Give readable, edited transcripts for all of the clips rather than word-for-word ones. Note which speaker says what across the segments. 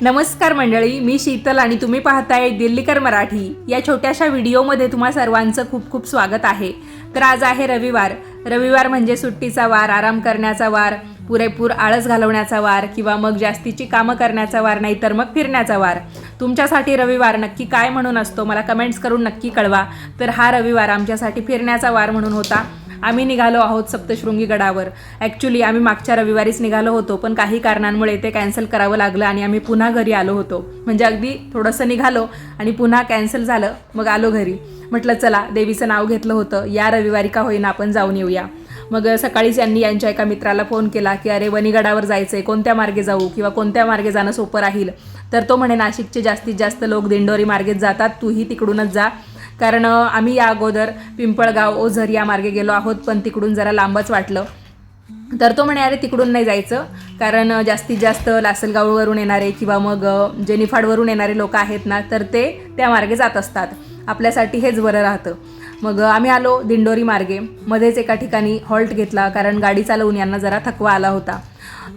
Speaker 1: नमस्कार मंडळी, मी शीतल आणि तुम्ही पाहताय दिल्लीकर मराठी। या छोट्याशा व्हिडिओमध्ये तुम्हा सर्वांचं खूप खूप स्वागत आहे। तर आज आहे रविवार। रविवार म्हणजे सुट्टीचा वार, आराम करण्याचा वार, पुरेपूर आळस घालवण्याचा वार किंवा मग जास्तीची कामं करण्याचा वार, नाही तर मग फिरण्याचा वार। तुमच्यासाठी रविवार नक्की काय म्हणून असतो मला कमेंट्स करून नक्की कळवा। तर हा रविवार आमच्यासाठी फिरण्याचा वार म्हणून होता। आम्ही निघालो आहोत सप्तशृंगी गडावर। ॲक्च्युली आम्ही मागच्या रविवारीच निघालो होतो, पण काही कारणांमुळे ते कॅन्सल करावं लागलं आणि आम्ही पुन्हा घरी आलो होतो। म्हणजे अगदी थोडंसं निघालो आणि पुन्हा कॅन्सल झालं, मग आलो घरी। म्हटलं चला, देवीचं नाव घेतलं होतं, या रविवारी का होईना आपण जाऊन येऊया। मग सकाळीच यांनी यांच्या एका मित्राला फोन केला की अरे वणीगडावर जायचं आहे, कोणत्या मार्गे जाऊ किंवा कोणत्या मार्गे जाणं सोपं राहील। तर तो म्हणे नाशिकचे जास्तीत जास्त लोक दिंडोरी मार्गेच जातात, तूही तिकडूनच जा। कारण आम्ही या अगोदर पिंपळगाव ओझर या मार्गे गेलो आहोत, पण तिकडून जरा लांबच वाटलं। तर तो म्हणे अरे तिकडून नाही जायचं, कारण जास्तीत जास्त लासलगाववरून येणारे किंवा मग जे निफाडवरून येणारे लोक आहेत ना, तर ते त्या मार्गे जात असतात, आपल्यासाठी हेच बरं राहतं। मग आम्ही आलो दिंडोरी मार्गे। मध्येच एका ठिकाणी हॉल्ट घेतला, कारण गाडी चालवून यांना जरा थकवा आला होता।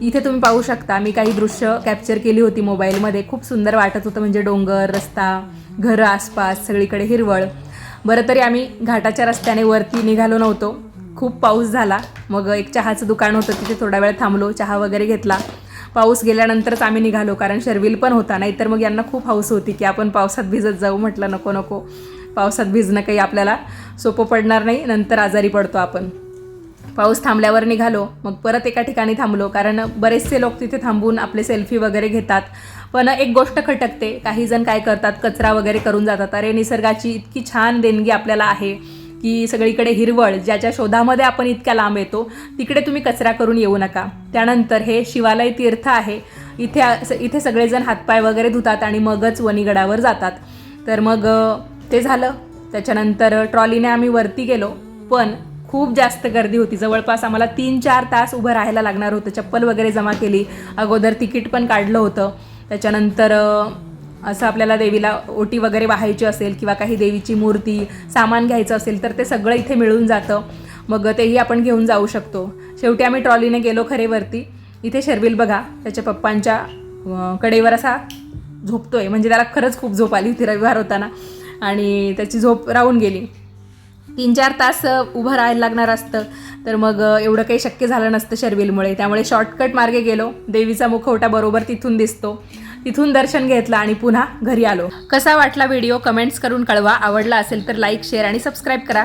Speaker 1: इथे तुम्ही पाहू शकता, मी काही दृश्य कॅप्चर केली होती मोबाईलमध्ये। खूप सुंदर वाटत होतं, म्हणजे डोंगर, रस्ता, घरं आसपास, सगळीकडे हिरवळ। बरं तरी आम्ही घाटाच्या रस्त्याने वरती निघालो नव्हतो, खूप पाऊस झाला। मग एक चहाचं दुकान होतं, तिथे थोडा वेळ थांबलो, चहा वगैरे घेतला। पाऊस गेल्यानंतरच आम्ही निघालो, कारण शर्विल पण होता, नाहीतर मग यांना खूप हौस होती की आपण पावसात भिजत जाऊ। म्हटलं नको नको, पावसात भिजणं काही आपल्याला सोपं पडणार नाही, नंतर आजारी पडतो आपण। पाऊस थांबल्यावर निघालो, मग परत एका ठिकाणी थांबलो, कारण बरेचसे लोक तिथे थांबून आपले सेल्फी वगैरे घेतात। पण एक गोष्ट खटकते, काही जण काय करतात, कचरा वगैरे करून जातात। अरे निसर्गाची इतकी छान देणगी आपल्याला आहे की सगळीकडे हिरवळ, ज्याच्या शोधामध्ये आपण इतक्या लांब येतो, तिकडे तुम्ही कचरा करून येऊ नका। त्यानंतर हे शिवालय तीर्थ आहे, इथे सगळेजण हातपाय वगैरे धुतात आणि मगच वणीगडावर जातात। तर मग ते झालं। त्याच्यानंतर ट्रॉलीने आम्ही वरती गेलो, पण खूप जास्त गर्दी होती। जवळपास आम्हाला 3-4 तास उभं राहायला लागणार होतं। चप्पल वगैरे जमा केली, अगोदर तिकीट पण काढलं होतं। त्याच्यानंतर असं आपल्याला देवीला ओटी वगैरे वाहायची असेल किंवा काही देवीची मूर्ती सामान घ्यायचं असेल, तर ते सगळं इथे मिळून जातं, मग तेही आपण घेऊन जाऊ शकतो। शेवटी आम्ही ट्रॉलीने गेलो खरे वरती। इथे शर्विल बघा, त्याच्या पप्पांच्या कडेवर असा झोपतोय, म्हणजे त्याला खरंच खूप झोप आली होती, रविवार होता ना, आणि त्याची झोप राहून गेली। 3-4 तास उभं राहायला लागणार असतं, तर मग एवढं काही शक्य झालं नसतं शर्विलमुळे। त्यामुळे शॉर्टकट मार्गे गेलो। देवीचा मुखवटा बरोबर तिथून दिसतो, तिथून दर्शन घेतलं आणि पुन्हा घरी आलो। कसा वाटला व्हिडिओ कमेंट्स करून कळवा। आवडला असेल तर लाईक, शेअर आणि सबस्क्राईब करा।